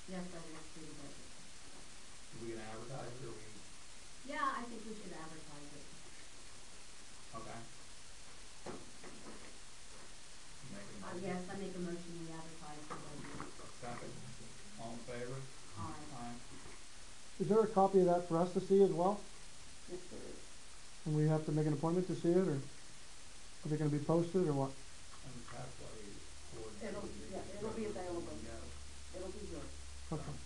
Yes, I will see the budget. Are we gonna advertise it, or we? Yeah, I think we should advertise it. Okay. You making a motion? Yes, I make a motion we advertise the budget. Second. All in favor? Aye. Is there a copy of that for us to see as well? Yes, there is. And we have to make an appointment to see it, or are they gonna be posted, or what? And the tax levy It'll be available. It'll be yours. Okay.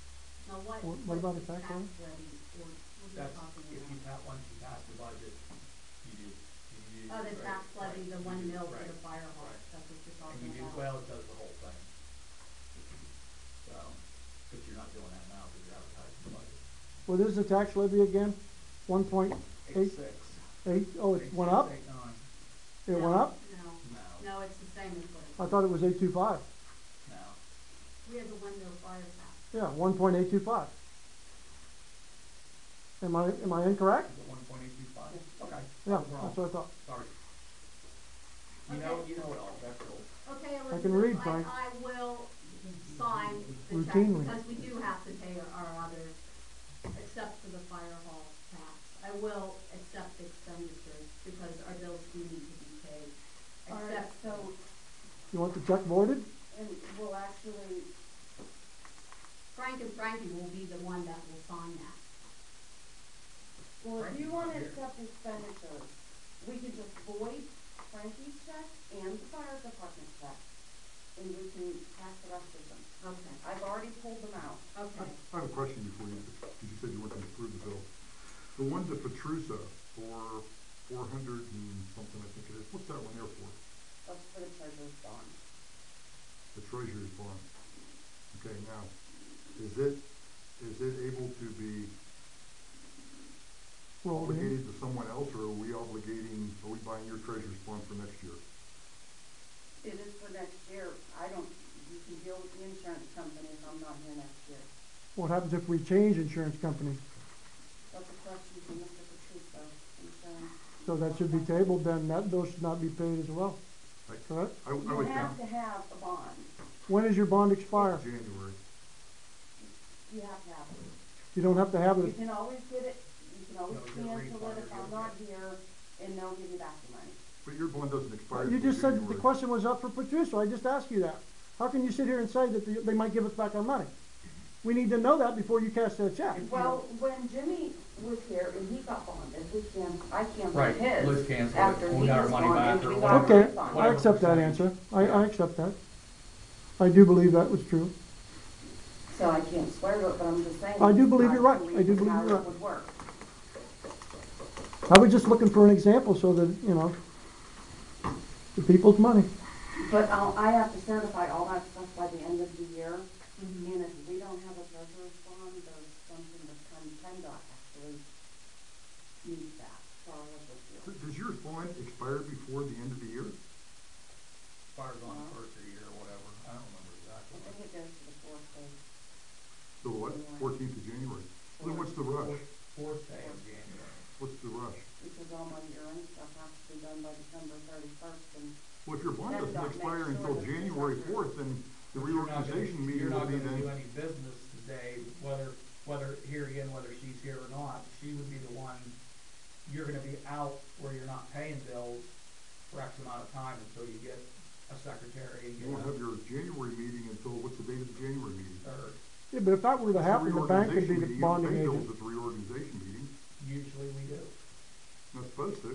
Now What about the tax levy? levy, or what are you That's, talking if you about? once you pass the budget, you do. Oh, the tax levy, the 1 mil for right, the fire hall, right. that's what you're And talking you do, about. well, it does the whole thing. So, but you're not doing that now, because you're advertising the budget. What is the tax levy again? 1.8? 8.6. Oh, it went up? 8.9. It went up? No, No. no, it's the same as what it I was. thought it was 825. No. We have the 1 mil fire tax. Yeah, 1.825. Am I incorrect? Is it 1.825? Okay. Yeah, I was wrong. that's what I thought. Sorry. You know it all, that's cool. Okay, I can read, Elizabeth, Frank. I will sign the check, Routinely. because we do have to pay our others, except for the fire hall tax. I will accept expenditures, because our bills do need to be paid. All right, Except, so, You want the check voided? and we'll actually, Frank and Frankie will be the one that will sign that. well, if you Frankie's wanna not here. accept expenditures, we can just void Frankie's check and the fire department check, and we can pass the rest of them. Okay, I've already pulled them out. okay. I have a question before you, because you said you weren't gonna approve the bill. The one to Petrusa for 400 and something, I think it is, what's that one there for? That's for the treasurer's bond. The treasurer's bond. Okay, now, is it able to be Rolled in? obligated to someone else, or are we buying your treasurer's bond for next year? It is for next year. You can deal with the insurance company if I'm not here next year. What happens if we change insurance companies? That's a question for Mr. Petruso, insurance. So that should be tabled, then those should not be paid as well, Like, correct? I You would have count to have a bond. When does your bond expire? January. You have to have it. You don't have to have You it. can always get it, you can always No, you get a cancel it refund if or I'm you not get- here, and they'll give you back the money. But your bond doesn't expire You until just said the January. question was up for Petruso, I just asked you that. How can you sit here and say that they might give us back our money? We need to know that before you cash that check. Well, when Jimmy was here and he got bonded, I canceled Right, his Liz canceled it. after We he got our was money back bonded, or we got a Okay, refund. I accept that answer. I accept that. I do believe that was true. So I can't swear to it, but I'm just saying. I do believe you're right. I do believe how you're it right. would work. I was just looking for an example so that, the people's money. But I have to certify all that stuff by the end of the year, Mhm. and if we don't have a treasurer's bond, there's something that PennDOT actually needs that, so I'll look with you. Does your bond expire before the end of the year? Expires on the first of the year or whatever, I don't remember I exactly. think it goes to the fourth day. So what, 14th of January? Well, then what's the rush? Fourth day of January. What's the rush? Because all my year-end stuff has to be done by December 31st, and Well, if your bond PennDOT doesn't makes expire sure until that it's January accurate. 4th, then the You're not gonna- reorganization meeting You're will not be gonna then. do any business today, whether here again, whether she's here or not, she would be the one, you're gonna be out where you're not paying bills for X amount of time until you get a secretary and You get won't have a your January meeting until, what's the date of the January meeting? third. Yeah, but if that were to happen, the bank could be the bonding You don't agent. pay bills at the reorganization meeting, Usually we do. not supposed to.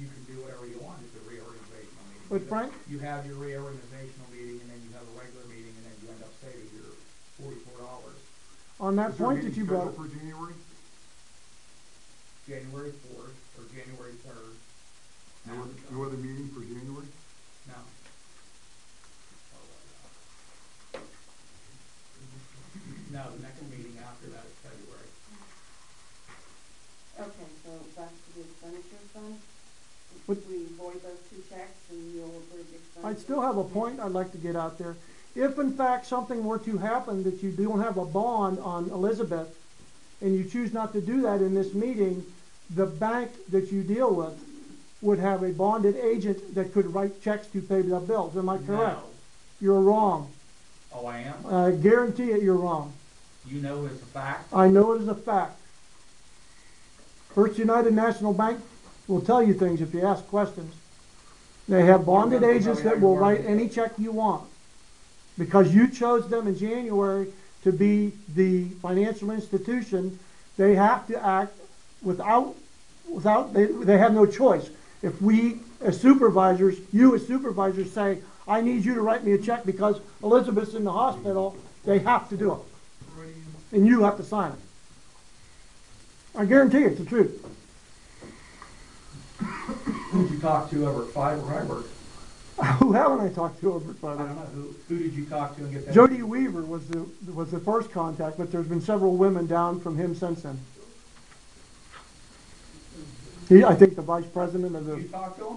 You can do whatever you want at the reorganizational meeting. But Frank, You have your reorganizational meeting and then you have a regular meeting and then you end up saving your $44. on that Is there a point that meeting you brought, scheduled for January? January 4th or January 3rd. No other meeting for January? No. No, the next meeting after that is February. okay, so back to the expenditures then? What- We void those two checks and you'll approve the expenditures? I still have a point I'd like to get out there. If in fact something were to happen that you don't have a bond on Elizabeth, and you choose not to do that in this meeting, the bank that you deal with would have a bonded agent that could write checks to pay the bills. Am I correct? No. You're wrong. Oh, I am? I guarantee it, you're wrong. You know it's a fact? I know it is a fact. First United National Bank will tell you things if you ask questions. They have bonded You're gonna agents tell me that how will you write work. any check you want. Because you chose them in January to be the financial institution, they have to act they have no choice. If we, as supervisors, you as supervisors say, I need you to write me a check because Elizabeth's in the hospital, they have to do it. And you have to sign it. I guarantee it's the truth. Who did you talk to over at Five or Hyberg? Who haven't I talked to over at I Five? don't know, who did you talk to and get that? Jody Weaver was the first contact, but there's been several women down from him since then. I think the vice president of You the, talked to him?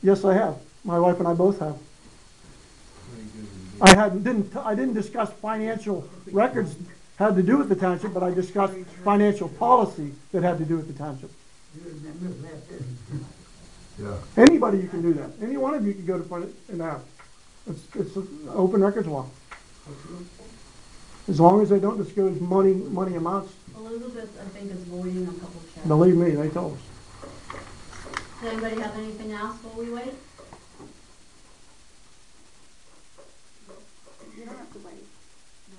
yes, I have. My wife and I both have. I didn't discuss financial records had to do with the township, but I discussed financial policy that had to do with the township. Yeah. Anybody you can do that. Any one of you can go to front and ask. It's an open records law. As long as they don't disclose money amounts. Elizabeth, I think, is voiding a couple checks. Believe me, they told us. Does anybody have anything else while we wait? You don't have to wait. No,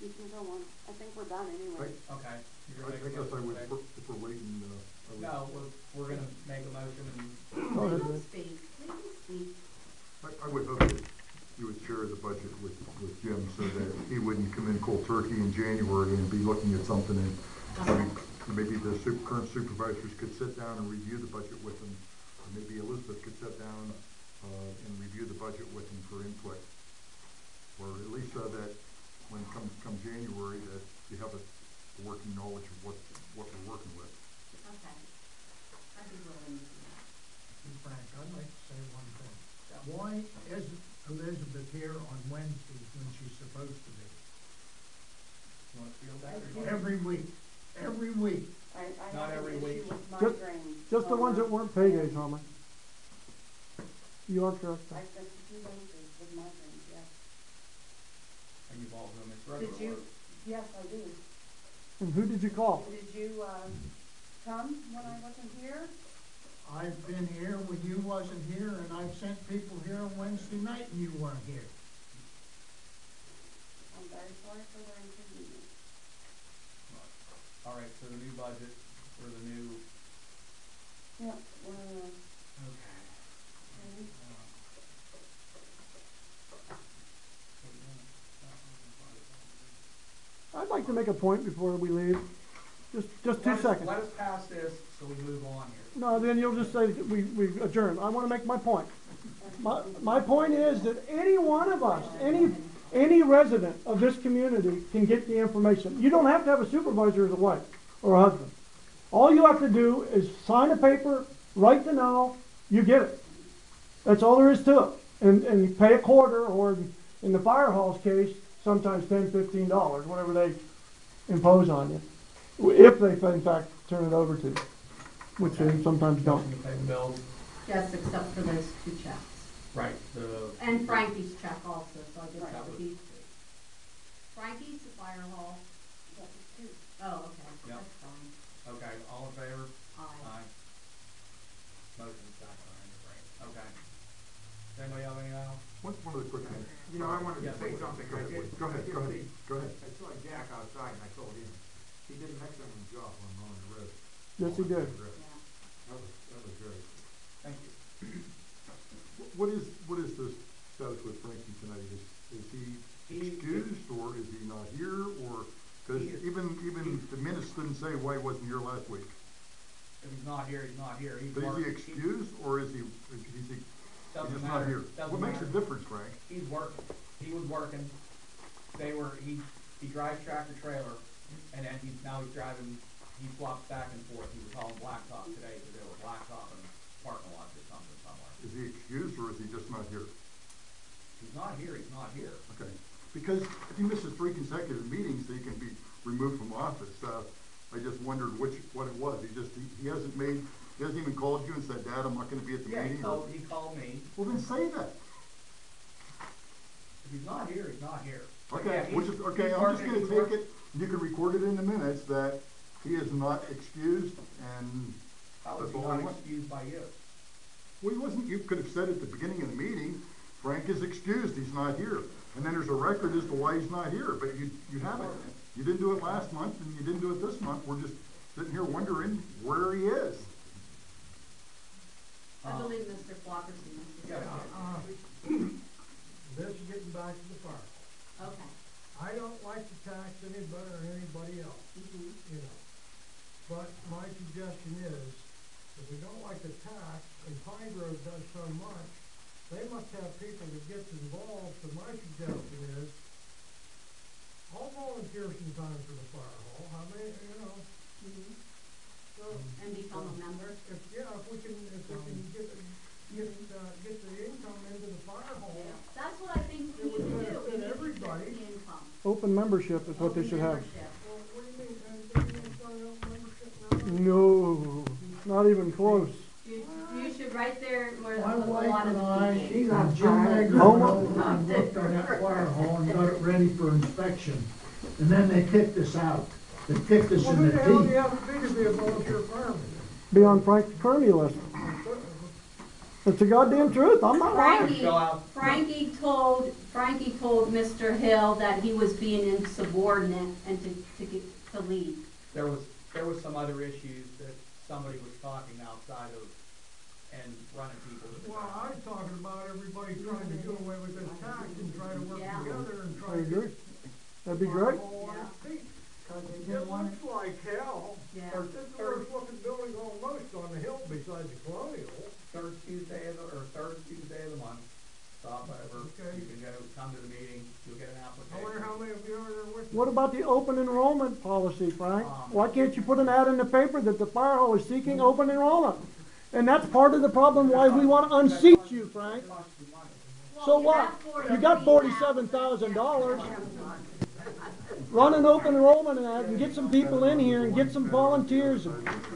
you can go on. I think we're done anyway. Okay. I guess I would, if we're waiting, I would. No, we're gonna make a motion and. Go ahead, Let Rick. them speak. Let them speak. I would hope that you would share the budget with Jim so that he wouldn't come in cold turkey in January and be looking at something and maybe the current supervisors could sit down and review the budget with him. Or maybe Elizabeth could sit down and review the budget with him for input. Or at least so that when come January that you have a working knowledge of what we're working with. Okay. I'd be willing to do that. Frank, I'd like to say one thing. Why isn't Elizabeth here on Wednesdays when she's supposed to be? You wanna feel that or? Every week, every week. I Not have every an week. issue with Just- migraines. Just the ones that weren't paydays, Homer. You are correct. I've got 2 Wednesdays with migraines, yes. And you've all done this regular Did you, work. yes, I do. And who did you call? Did you, come when I wasn't here? I've been here when you wasn't here, and I've sent people here on Wednesday night and you weren't here. I'm very sorry for the inconvenience. All right, so the new budget or the new. Yeah, Okay. I'd like to make a point before we leave. Just 2 seconds. Let us pass this so we move on here. No, then you'll just say that we adjourn. I want to make my point. My point is that any one of us, any resident of this community can get the information. You don't have to have a supervisor as a wife or a husband. All you have to do is sign a paper, write the no, you get it. That's all there is to it. And you pay a quarter, or in the fire hall's case, sometimes $10, $15, whatever they impose on you. If they, in fact, turn it over to you, which they sometimes don't. Motion to pay the bills. Yes, except for those 2 checks. Right, And Frankie's check also, so I just Right. have to be. Frankie's, the fire hall. that was 2. Oh, okay, Yep. that's fine. okay, all in favor? Aye. Motion's back on, right, okay. Does anybody have any else? One other quick thing. You know, I wanted Yeah, to say please. something. Go ahead, go ahead, go ahead, go ahead. I saw Jack outside and I told him, he did an excellent job on mowing the road. Yes, he did. Yeah. That was very good. Thank you. What is the status with Frankie tonight? Is he excused, or is he not here, or, because even the minutes didn't say why he wasn't here last week. If he's not here, he's not here. He's But is he working. excused, or is he Doesn't just matter. not here? Doesn't What makes a matter. difference, Frank? He's working. He was working. He drives tractor trailer, and then he's driving, he swaps back and forth. He was hauling blacktop today to do a blacktop in a parking lot or something somewhere. Is he excused, or is he just not here? He's not here, he's not here. Okay, because if he misses 3 consecutive meetings, he can be removed from office. I just wondered what it was. He hasn't even called you and said, Dad, I'm not gonna be at the Yeah, meeting? he called me. Well, then say that. If he's not here, he's not here. Okay, Yeah, which is, okay, he's I'm just working- gonna take it, you can record it in the minutes that he is not excused, and How was that's he all I not want. excused by you? Well, he wasn't, you could have said at the beginning of the meeting, Frank is excused, he's not here. And then there's a record as to why he's not here, but you haven't. You didn't do it last month, and you didn't do it this month, we're just sitting here wondering where he is. I believe Mr. Flockerson is Yeah, This is getting back to the fire. Okay. I don't like to tax anybody or anybody else, Mhm. you know. But my suggestion is, if we don't like the tax, and Pine Grove does so much, they must have people that gets involved, so my suggestion is, I'll volunteer some time for the fire hall, how many, you know, Mhm. so. And become a member? If we can get the income into the fire hall, Yeah. That's what I think we It would need to do. We benefit need to everybody. get the income. Open membership is what they Open should have. membership. well, what do you mean, anybody wants to sign up membership now? No, not even close. You should right there where My a wife lot and of I, people. and Jim Magner Homo. went over and looked on that fire hall and got it ready for inspection. And then they kicked us out. They kicked us Well, in who the the hell do teeth. you have to be to be a volunteer fireman? Be on Frank's Kearney list. It's the goddamn truth, I'm not lying. Frankie told Mr. Hill that he was being insubordinate and to leave. There was some other issues that somebody was talking outside of and running people to the Well, ground. I'm talking about everybody trying to do away with this tax and try to work Yeah. together and I try to agree. get That'd be the great. hall on its feet. Cause they It didn't want looks like hell. Yeah. This is the worst looking building almost on the hill besides the Colonial. Third Tuesday of the month, stop whatever, Okay. you can go, come to the meeting, you'll get an I wonder how application. many of you are there with me? What about the open enrollment policy, Frank? Why can't you put an ad in the paper that the fire hall is seeking open enrollment? And that's part of the problem why we wanna unseat you, Frank. It costs you money. So what? You got $47,000. Run an open enrollment ad and get some people in here and get some volunteers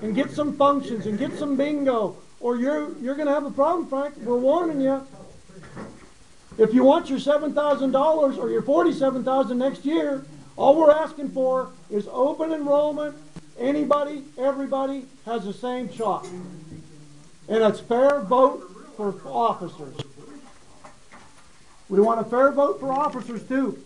and get some functions and get some bingo. Or you're gonna have a problem, Frank. We're warning you. If you want your $7,000 or your $47,000 next year, all we're asking for is open enrollment. Anybody, everybody has the same shot. And it's fair vote for officers. We want a fair vote for officers too.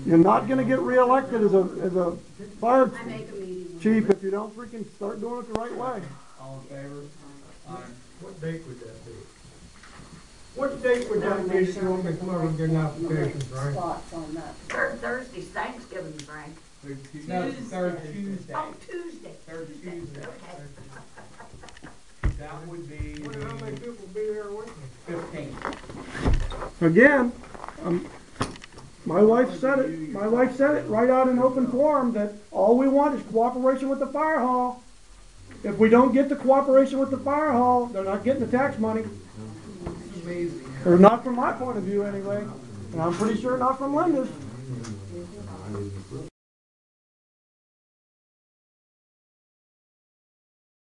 You're not gonna get reelected as a fire I make a meeting. chief if you don't freaking start doing it the right way. All in favor? Aye. What date would that be? What date would that be that you want me to come over and get an application, Frank? spots on that. Thursday's Thanksgiving, Frank. No, third Tuesday. Oh, Tuesday. Third Tuesday. Okay. That would be Wonder how many people will be there with me? 15th. Again, my wife said it right out in open forum that all we want is cooperation with the fire hall. If we don't get the cooperation with the fire hall, they're not getting the tax money. Or not from my point of view anyway, and I'm pretty sure not from Linda's.